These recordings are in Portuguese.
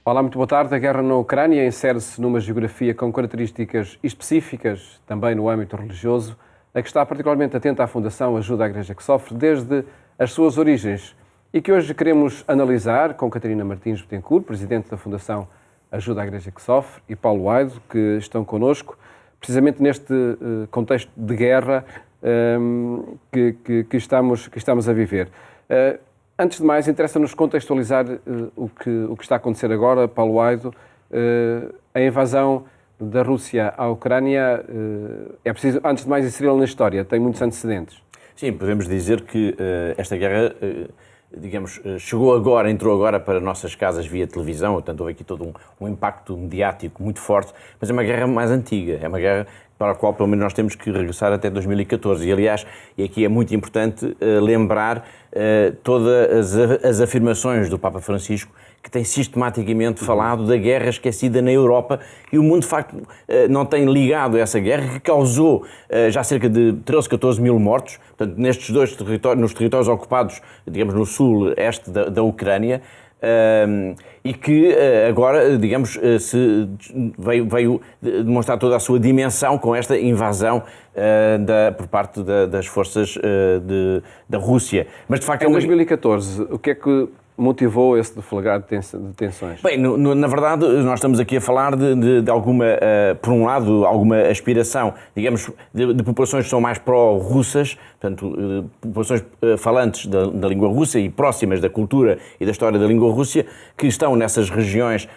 Olá, muito boa tarde. A guerra na Ucrânia insere-se numa geografia com características específicas, também no âmbito religioso, a que está particularmente atenta a Fundação Ajuda à Igreja que Sofre desde as suas origens e que hoje queremos analisar com Catarina Martins Betancourt, Presidente da Fundação Ajuda à Igreja que Sofre, e Paulo Aido, que estão connosco, precisamente neste contexto de guerra que estamos a viver. Antes de mais, interessa-nos contextualizar o que está a acontecer agora, Paulo Aido. A invasão da Rússia à Ucrânia, é preciso, antes de mais, inseri-la na história, tem muitos antecedentes. Sim, podemos dizer que esta guerra, entrou agora para nossas casas via televisão, portanto houve aqui todo um impacto mediático muito forte, mas é uma guerra mais antiga, é uma guerra para a qual pelo menos nós temos que regressar até 2014. E aliás, e aqui é muito importante lembrar todas as afirmações do Papa Francisco, que tem sistematicamente falado da guerra esquecida na Europa, e o mundo de facto não tem ligado a essa guerra que causou já cerca de 13, 14 mil mortos, portanto nestes dois territórios, nos territórios ocupados, digamos no sul-este da Ucrânia, e que agora, digamos, veio demonstrar toda a sua dimensão com esta invasão por parte das forças da Rússia. Mas de facto em 2014, o que é que motivou esse deflagrar de tensões? Bem, na verdade, nós estamos aqui a falar de alguma, por um lado, alguma aspiração, digamos, de populações que são mais pró-russas, portanto, populações falantes da língua russa e próximas da cultura e da história da língua russa, que estão nessas regiões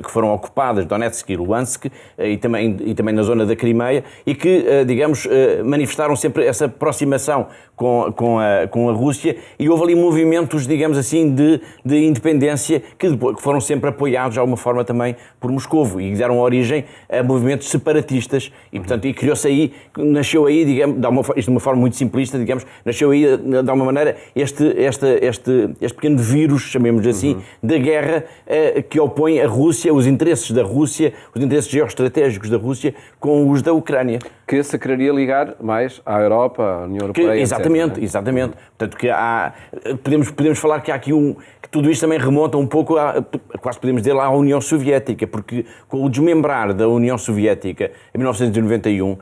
que foram ocupadas, Donetsk e Luhansk, e também na zona da Crimeia, e que, digamos, manifestaram sempre essa aproximação com a Rússia, e houve ali movimentos, digamos assim, de independência que foram sempre apoiados de alguma forma também por Moscovo e deram origem a movimentos separatistas e, portanto, nasceu aí, digamos, isto de uma forma muito simplista, digamos, nasceu aí, de alguma maneira, este pequeno vírus, chamemos assim, da guerra que opõe a Rússia, os interesses da Rússia, os interesses geoestratégicos da Rússia com os da Ucrânia. Que se quereria ligar mais à Europa, à União Europeia, Exatamente, exatamente. Portanto, que podemos falar que há aqui que tudo isto também remonta um pouco, quase podemos dizer, à União Soviética, porque com o desmembrar da União Soviética em 1991,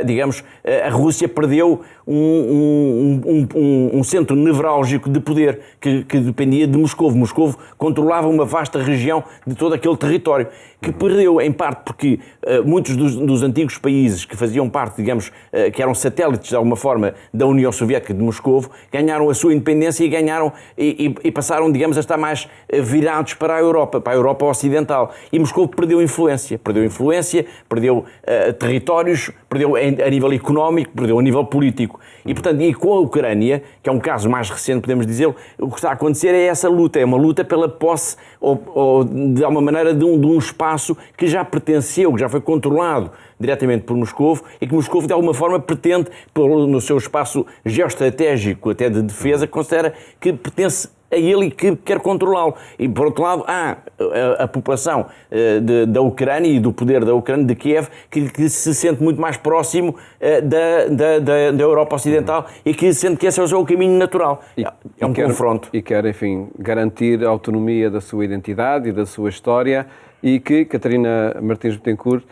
digamos, a Rússia perdeu um centro nevrálgico de poder que dependia de Moscovo. Moscovo controlava uma vasta região de todo aquele território, que perdeu em parte porque muitos dos antigos países que faziam parte, digamos, que eram satélites de alguma forma da União Soviética de Moscovo, ganharam a sua independência e passaram, digamos, a estar mais virados para a Europa Ocidental. E Moscovo perdeu influência, perdeu territórios, perdeu a nível económico, perdeu a nível político. E, portanto, com a Ucrânia, que é um caso mais recente, podemos dizer, o que está a acontecer é essa luta, é uma luta pela posse, ou de alguma maneira, de um espaço que já pertenceu, que já foi controlado diretamente por Moscovo e que Moscovo, de alguma forma, pretende, no seu espaço geoestratégico, até de defesa, considera que pertence a ele e que quer controlá-lo. E, por outro lado, há a população da Ucrânia e do poder da Ucrânia, de Kiev, que se sente muito mais próximo da Europa Ocidental e que sente que esse é o seu caminho natural. É um confronto. E quer, enfim, garantir a autonomia da sua identidade e da sua história, e que, Catarina Martins Betancourt,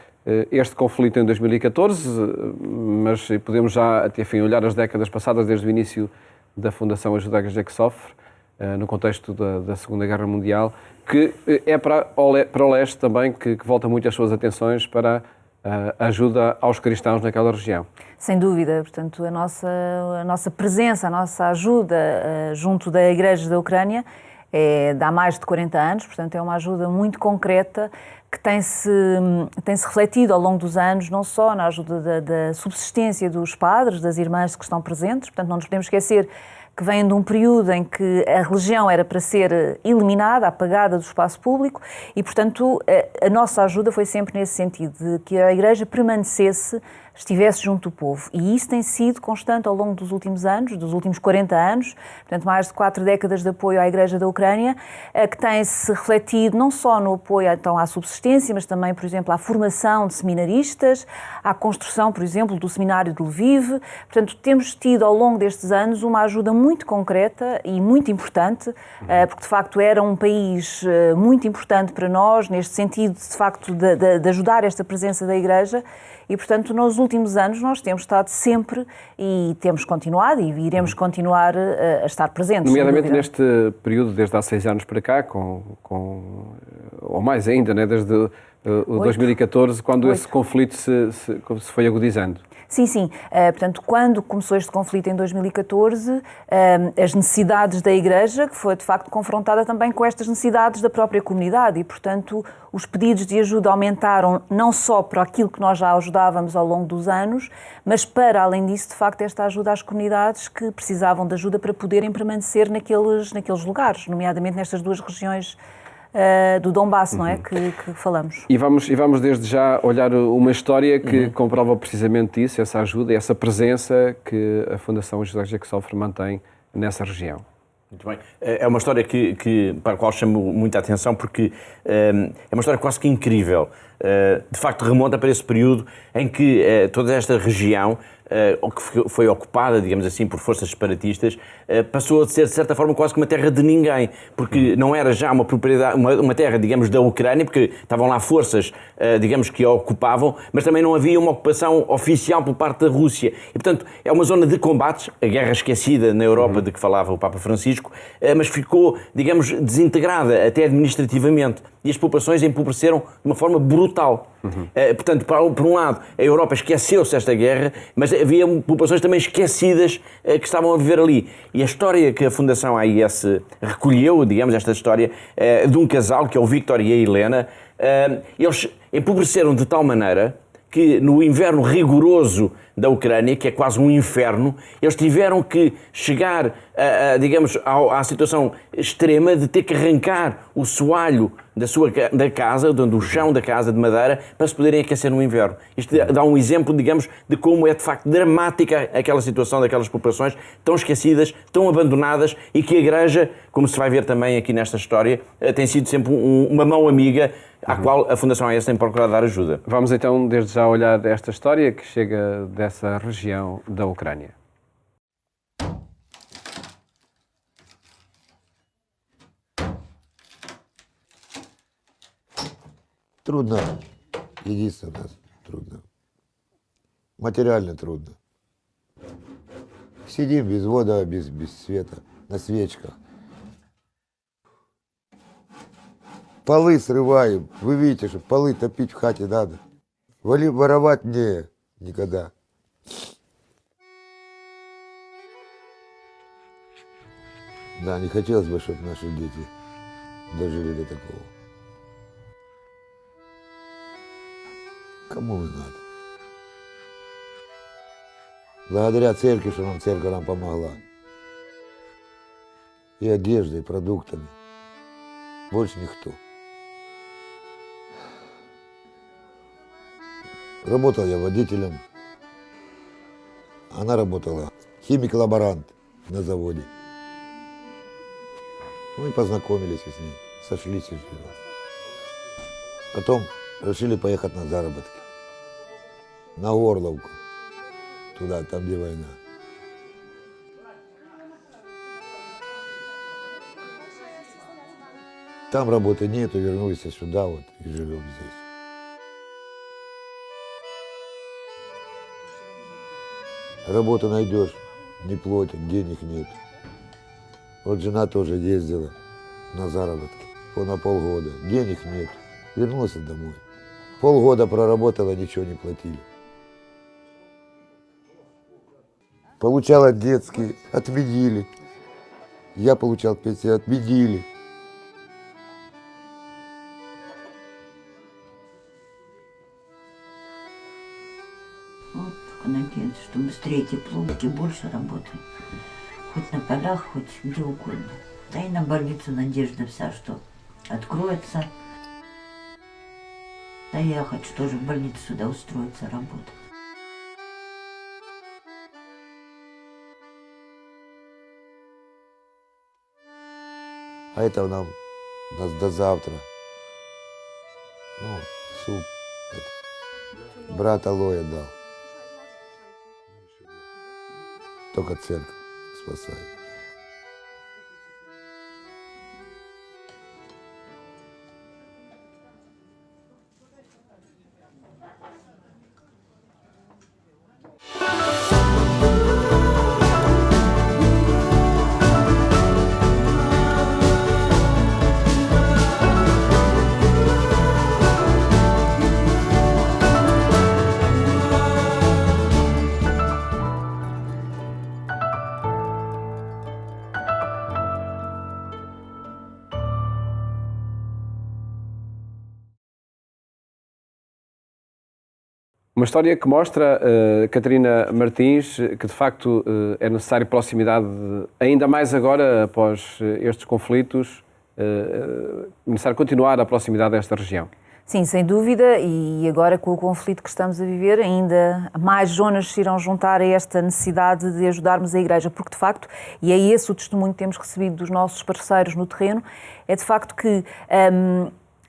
este conflito em 2014, mas podemos já, enfim, olhar as décadas passadas, desde o início da Fundação Ajuda à Igreja que Sofre, no contexto da Segunda Guerra Mundial, que é para o leste também que volta muito as suas atenções para a ajuda aos cristãos naquela região. Sem dúvida, portanto, a nossa presença, a nossa ajuda junto da Igreja da Ucrânia é de há mais de 40 anos, portanto é uma ajuda muito concreta que tem-se refletido ao longo dos anos, não só na ajuda da subsistência dos padres, das irmãs que estão presentes, portanto não nos podemos esquecer que vem de um período em que a religião era para ser eliminada, apagada do espaço público e, portanto, a nossa ajuda foi sempre nesse sentido, de que a Igreja permanecesse estivesse junto do povo. E isso tem sido constante ao longo dos últimos anos, dos últimos 40 anos, portanto mais de 4 décadas de apoio à Igreja da Ucrânia, que tem-se refletido não só no apoio então, à subsistência, mas também, por exemplo, à formação de seminaristas, à construção, por exemplo, do seminário de Lviv. Portanto, temos tido ao longo destes anos uma ajuda muito concreta e muito importante, porque de facto era um país muito importante para nós, neste sentido, de facto, de ajudar esta presença da Igreja. E, portanto, nos últimos anos nós temos estado sempre e temos continuado e iremos continuar a estar presentes. Nomeadamente neste período, desde há 6 anos para cá, ou mais ainda, né, desde 2014, quando esse conflito se foi agudizando. Sim, sim. Portanto, quando começou este conflito em 2014, as necessidades da Igreja, que foi de facto confrontada também com estas necessidades da própria comunidade e, portanto, os pedidos de ajuda aumentaram não só para aquilo que nós já ajudávamos ao longo dos anos, mas para, além disso, de facto, esta ajuda às comunidades que precisavam de ajuda para poderem permanecer naqueles lugares, nomeadamente nestas 2 regiões do Donbass, não é? Que falamos. E vamos desde já olhar uma história que comprova precisamente isso, essa ajuda e essa presença que a Fundação José Jacobson mantém nessa região. Muito bem. É uma história para a qual chamo muita atenção porque é uma história quase que incrível. De facto, remonta para esse período em que toda esta região, que foi ocupada, digamos assim, por forças separatistas, passou a ser, de certa forma, quase que uma terra de ninguém, porque não era já uma propriedade, uma terra, digamos, da Ucrânia, porque estavam lá forças, digamos, que a ocupavam, mas também não havia uma ocupação oficial por parte da Rússia. E, portanto, é uma zona de combates, a guerra esquecida na Europa de que falava o Papa Francisco, mas ficou, digamos, desintegrada até administrativamente. E as populações empobreceram de uma forma brutal. Portanto, por um lado, a Europa esqueceu-se desta guerra, mas havia populações também esquecidas que estavam a viver ali. E a história que a Fundação AIS recolheu, digamos, esta história de um casal, que é o Victor e a Helena, eles empobreceram de tal maneira que no inverno rigoroso da Ucrânia, que é quase um inferno, eles tiveram que chegar, digamos, à situação extrema de ter que arrancar o soalho da casa, do chão da casa de madeira, para se poderem aquecer no inverno. Isto dá um exemplo, digamos, de como é de facto dramática aquela situação daquelas populações tão esquecidas, tão abandonadas e que a Igreja, como se vai ver também aqui nesta história, tem sido sempre uma mão amiga à qual a Fundação AIS tem procurado dar ajuda. Vamos então desde já olhar esta história que chega dessa região da Ucrânia. Трудно. Единственное, трудно. Материально трудно. Сидим без вода, без света, на свечках. Полы срываем. Вы видите, что полы топить в хате надо. Воровать не никогда. Да, не хотелось бы, чтобы наши дети дожили до такого. Кому надо? Благодаря церкви, что церковь нам помогла. И одеждой, и продуктами. Больше никто. Работал я водителем. Она работала химик-лаборант на заводе. Мы познакомились с ней, сошлись и жили. Потом решили поехать на заработки. На Горловку. Туда, там, где война. Там работы нету, вернулись сюда вот и живем здесь. Работу найдешь, не платят, денег нет. Вот жена тоже ездила на заработки, на полгода, денег нет. Вернулась домой. Полгода проработала, ничего не платили. Получала детские, отменили. Я получал пенсию, отменили. Вот только надеюсь, что быстрее тепло, и больше работаем. Хоть на полях, хоть где угодно. Да и на больницу надежда вся, что откроется. Да я хочу тоже в больницу сюда устроиться, работать. А это нам до завтра. Ну, суп. Это, брат Алоя дал. Только церковь спасает. Uma história que mostra, Catarina Martins, que de facto é necessário proximidade, ainda mais agora, após estes conflitos, necessário continuar a proximidade desta região. Sim, sem dúvida, e agora com o conflito que estamos a viver, ainda mais zonas se irão juntar a esta necessidade de ajudarmos a Igreja, porque de facto, e é esse o testemunho que temos recebido dos nossos parceiros no terreno, é de facto que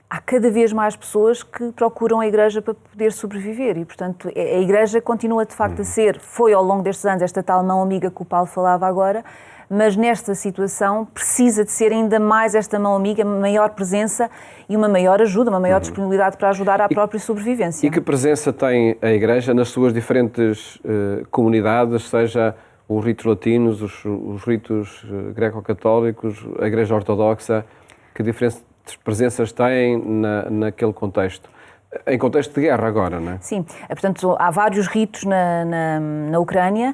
há cada vez mais pessoas que procuram a Igreja para poder sobreviver e, portanto, a Igreja continua de facto a ser, foi ao longo destes anos, esta tal mão amiga que o Paulo falava agora, mas nesta situação precisa de ser ainda mais esta mão amiga, maior presença e uma maior ajuda, uma maior disponibilidade para ajudar à própria sobrevivência. E que presença tem a Igreja nas suas diferentes comunidades, seja os ritos latinos, os ritos greco-católicos, a Igreja Ortodoxa, que diferentes presenças têm naquele contexto? Em contexto de guerra agora, não é? Sim, portanto, há vários ritos na Ucrânia.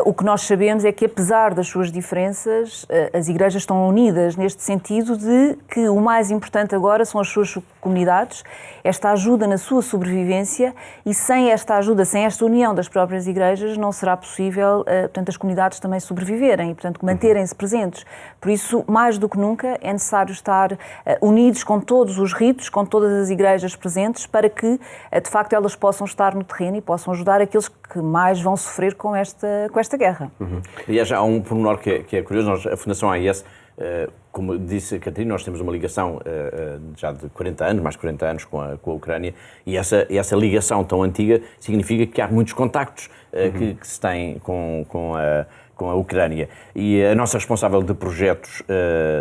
O que nós sabemos é que, apesar das suas diferenças, as igrejas estão unidas neste sentido de que o mais importante agora são as suas comunidades, esta ajuda na sua sobrevivência, e sem esta ajuda, sem esta união das próprias igrejas, não será possível, portanto, as comunidades também sobreviverem e, portanto, manterem-se presentes. Por isso, mais do que nunca, é necessário estar unidos com todos os ritos, com todas as igrejas presentes, para que, de facto, elas possam estar no terreno e possam ajudar aqueles que mais vão sofrer com esta guerra. Aliás, há um pormenor que é curioso. A Fundação AIS, como disse a Catarina, nós temos uma ligação já de 40 anos, mais de 40 anos com a Ucrânia, e essa ligação tão antiga significa que há muitos contactos que se têm com a Ucrânia. E a nossa responsável de projetos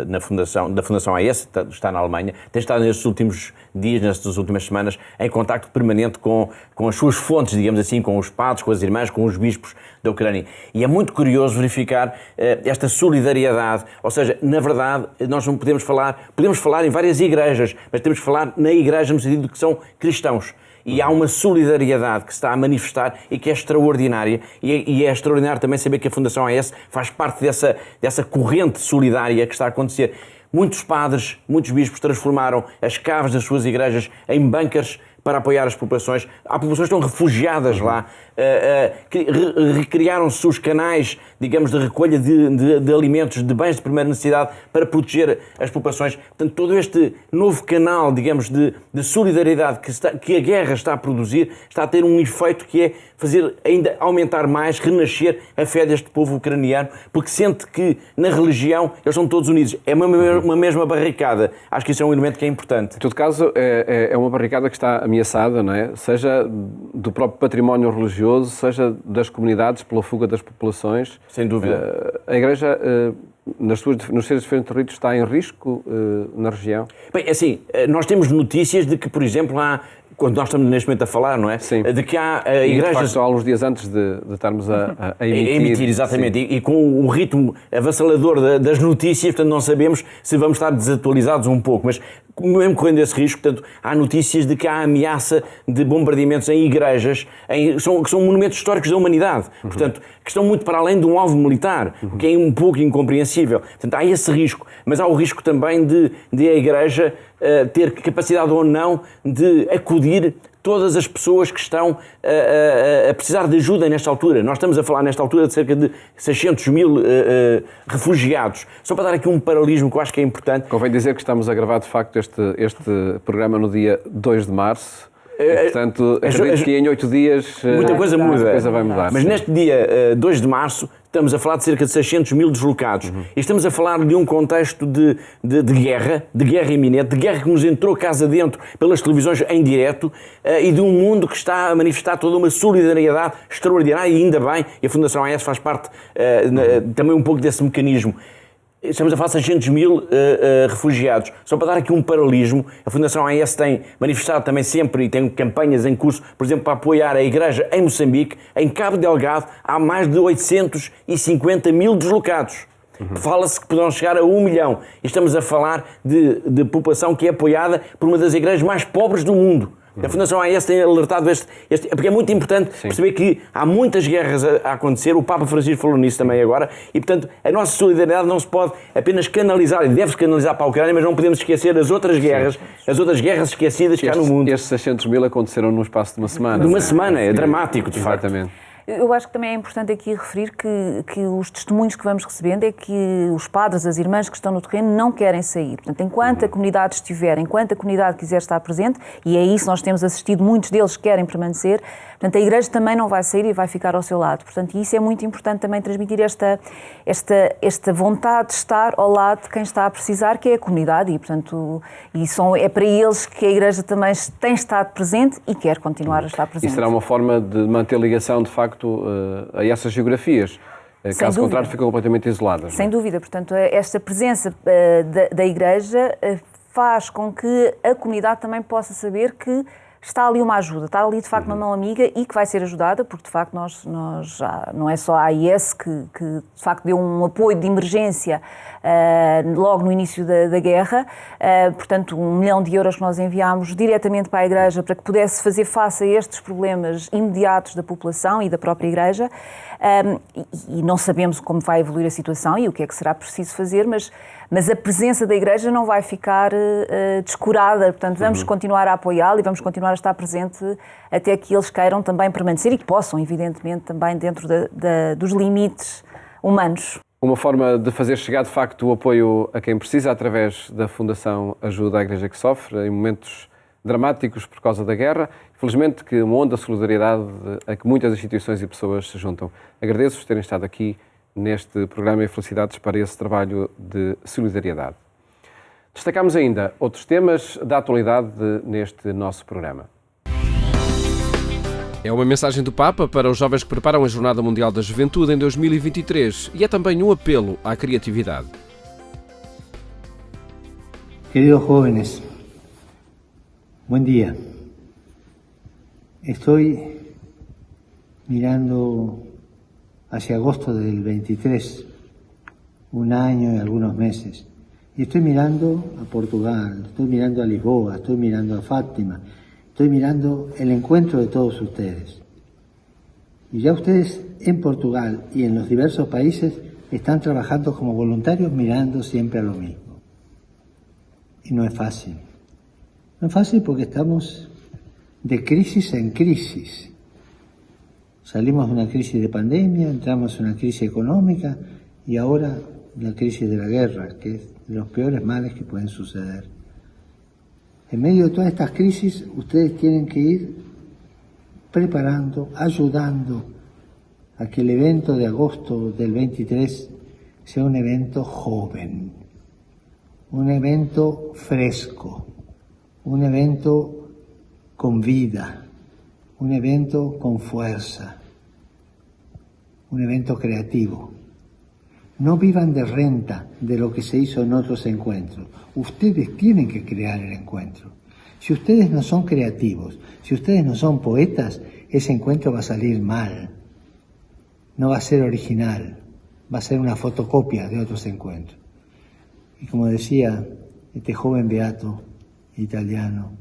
da Fundação AES, está na Alemanha, tem estado nestes últimos dias, nestas últimas semanas, em contacto permanente com as suas fontes, digamos assim, com os padres, com as irmãs, com os bispos da Ucrânia. E é muito curioso verificar esta solidariedade, ou seja, na verdade, nós não podemos falar em várias igrejas, mas temos que falar na igreja no sentido de que são cristãos. E há uma solidariedade que se está a manifestar e que é extraordinária. E é extraordinário também saber que a Fundação AES faz parte dessa corrente solidária que está a acontecer. Muitos padres, muitos bispos transformaram as caves das suas igrejas em bunkers para apoiar as populações. Há populações que estão refugiadas lá, que recriaram-se os canais, digamos, de recolha de alimentos, de bens de primeira necessidade para proteger as populações. Portanto, todo este novo canal, digamos, de solidariedade que a guerra está a produzir, está a ter um efeito que é fazer ainda aumentar mais, renascer a fé deste povo ucraniano, porque sente que na religião eles são todos unidos. É uma mesma barricada. Acho que isso é um elemento que é importante. Em todo caso, é uma barricada que está ameaçada, não é? Seja do próprio património religioso, seja das comunidades, pela fuga das populações. Sem dúvida. A Igreja, nos seus diferentes ritos, está em risco na região? Bem, assim, nós temos notícias de que, por exemplo, quando nós estamos neste momento a falar, não é? Sim. De que há igrejas... De facto, há uns dias antes de estarmos a emitir. Exatamente. E com o ritmo avassalador das notícias, portanto, não sabemos se vamos estar desatualizados um pouco, mas mesmo correndo esse risco, portanto, há notícias de que há ameaça de bombardeamentos em igrejas, que são monumentos históricos da humanidade, portanto, que estão muito para além de um alvo militar, o que é um pouco incompreensível. Portanto, há esse risco, mas há o risco também de a Igreja ter capacidade ou não de acudir todas as pessoas que estão a precisar de ajuda nesta altura. Nós estamos a falar nesta altura de cerca de 600 mil refugiados. Só para dar aqui um paralelismo que eu acho que é importante. Convém dizer que estamos a gravar de facto este programa no dia 2 de março. E, portanto, acredito que em 8 dias muita coisa muda. Muita coisa vai mudar. Mas neste dia 2 de março estamos a falar de cerca de 600 mil deslocados. E estamos a falar de um contexto de guerra iminente, de guerra que nos entrou casa dentro pelas televisões em direto e de um mundo que está a manifestar toda uma solidariedade extraordinária e ainda bem, e a Fundação AES faz parte também um pouco desse mecanismo. Estamos a falar de 600 mil refugiados. Só para dar aqui um paralelismo, a Fundação AES tem manifestado também sempre e tem campanhas em curso, por exemplo, para apoiar a igreja em Moçambique. Em Cabo Delgado há mais de 850 mil deslocados. Fala-se que poderão chegar a 1 milhão. E estamos a falar de população que é apoiada por uma das igrejas mais pobres do mundo. A Fundação AES tem alertado porque é muito importante perceber que há muitas guerras a acontecer, o Papa Francisco falou nisso também agora, e portanto a nossa solidariedade não se pode apenas canalizar, e deve-se canalizar para a Ucrânia, mas não podemos esquecer as outras guerras esquecidas que há no mundo. Estes 600 mil aconteceram no espaço de uma semana. De uma semana, é dramático, de facto. Exatamente. Eu acho que também é importante aqui referir que os testemunhos que vamos recebendo é que os padres, as irmãs que estão no terreno não querem sair. Portanto, enquanto a comunidade estiver, enquanto a comunidade quiser estar presente, e é isso nós temos assistido, muitos deles querem permanecer, portanto, a Igreja também não vai sair e vai ficar ao seu lado. Portanto, isso é muito importante também transmitir esta vontade de estar ao lado de quem está a precisar, que é a comunidade, e portanto, é para eles que a Igreja também tem estado presente e quer continuar a estar presente. E será uma forma de manter ligação, de facto, a essas geografias. Caso contrário, ficam completamente isoladas. Sem dúvida. Portanto, esta presença da Igreja faz com que a comunidade também possa saber que está ali uma ajuda, está ali de facto uma mão amiga e que vai ser ajudada, porque de facto nós já, não é só a AES que de facto deu um apoio de emergência logo no início da guerra, portanto 1 milhão de euros que nós enviámos diretamente para a Igreja para que pudesse fazer face a estes problemas imediatos da população e da própria Igreja, e não sabemos como vai evoluir a situação e o que é que será preciso fazer, mas a presença da Igreja não vai ficar descurada, portanto vamos continuar a apoiá-lo e vamos continuar a estar presente até que eles queiram também permanecer e que possam, evidentemente, também dentro dos limites humanos. Uma forma de fazer chegar, de facto, o apoio a quem precisa, através da Fundação Ajuda à Igreja que Sofre, em momentos dramáticos por causa da guerra. Felizmente que uma onda de solidariedade a que muitas instituições e pessoas se juntam. Agradeço-vos terem estado aqui neste programa e felicidades para esse trabalho de solidariedade. Destacamos ainda outros temas da atualidade neste nosso programa. É uma mensagem do Papa para os jovens que preparam a Jornada Mundial da Juventude em 2023 e é também um apelo à criatividade. Queridos jóvenes, buen día. Estoy mirando hacia agosto del 23, un año y algunos meses. Y estoy mirando a Portugal, estoy mirando a Lisboa, estoy mirando a Fátima, estoy mirando el encuentro de todos ustedes. Y ya ustedes en Portugal y en los diversos países están trabajando como voluntarios mirando siempre a lo mismo. Y no es fácil. No es fácil porque estamos de crisis en crisis. Salimos de una crisis de pandemia, entramos en una crisis económica y ahora la crisis de la guerra, que es de los peores males que pueden suceder. En medio de todas estas crisis, ustedes tienen que ir preparando, ayudando a que el evento de agosto del 23 sea un evento joven, un evento fresco, un evento con vida, un evento con fuerza, un evento creativo. No vivan de renta de lo que se hizo en otros encuentros. Ustedes tienen que crear el encuentro. Si ustedes no son creativos, si ustedes no son poetas, ese encuentro va a salir mal. No va a ser original, va a ser una fotocopia de otros encuentros. Y como decía este joven beato italiano,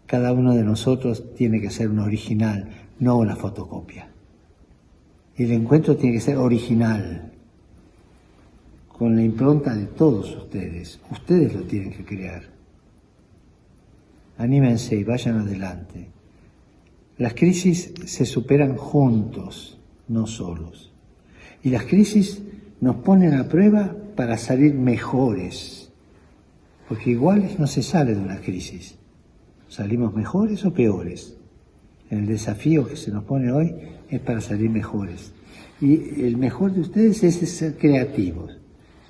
cada uno de nosotros tiene que ser un original, no una fotocopia. El encuentro tiene que ser original, con la impronta de todos ustedes. Ustedes lo tienen que crear. Anímense y vayan adelante. Las crisis se superan juntos, no solos. Y las crisis nos ponen a prueba para salir mejores. Porque iguales no se sale de una crisis. ¿Salimos mejores o peores? El desafío que se nos pone hoy es para salir mejores. Y el mejor de ustedes es ser creativos.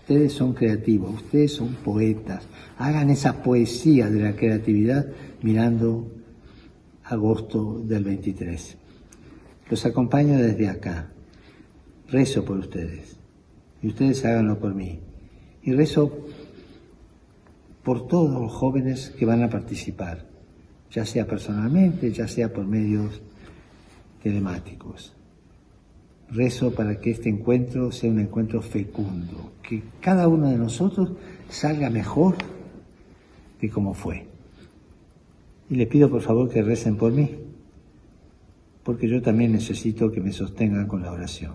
Ustedes son creativos, ustedes son poetas. Hagan esa poesía de la creatividad mirando agosto del 23. Los acompaño desde acá. Rezo por ustedes. Y ustedes háganlo por mí. Y rezo por todos los jóvenes que van a participar, ya sea personalmente, ya sea por medios telemáticos. Rezo para que este encuentro sea un encuentro fecundo, que cada uno de nosotros salga mejor de como fue. Y le pido por favor que recen por mí, porque yo también necesito que me sostengan con la oración.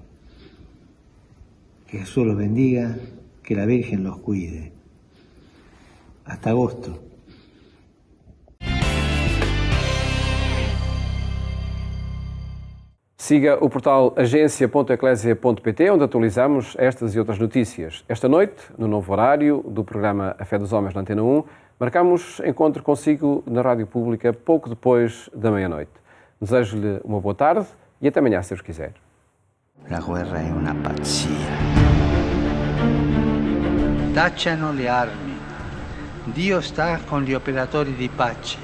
Que Jesús los bendiga, que la Virgen los cuide. Hasta agosto. Siga o portal agência.eclésia.pt, onde atualizamos estas e outras notícias. Esta noite, no novo horário do programa A Fé dos Homens na Antena 1, marcamos encontro consigo na Rádio Pública pouco depois da meia-noite. Desejo-lhe uma boa tarde e até amanhã, se Deus quiser. La guerra è una pazzia. Tacciano le armi. Dio sta con gli operatori di pace,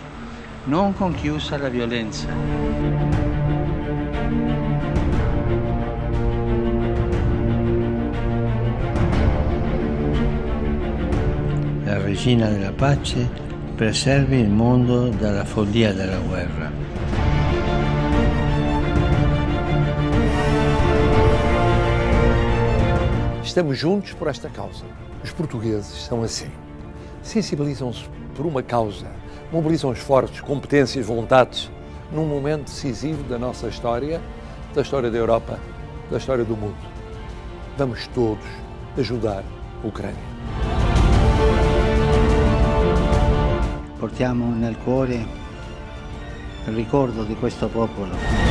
non con chi usa la violenza. La regina della pace preservi il mondo dalla follia della guerra. Estamos juntos por esta causa. Os portugueses são assim. Sensibilizam-se por uma causa, mobilizam esforços, competências, vontades, num momento decisivo da nossa história, da história da Europa, da história do mundo. Vamos todos ajudar a Ucrânia. Portiamo nel cuore il ricordo di questo popolo.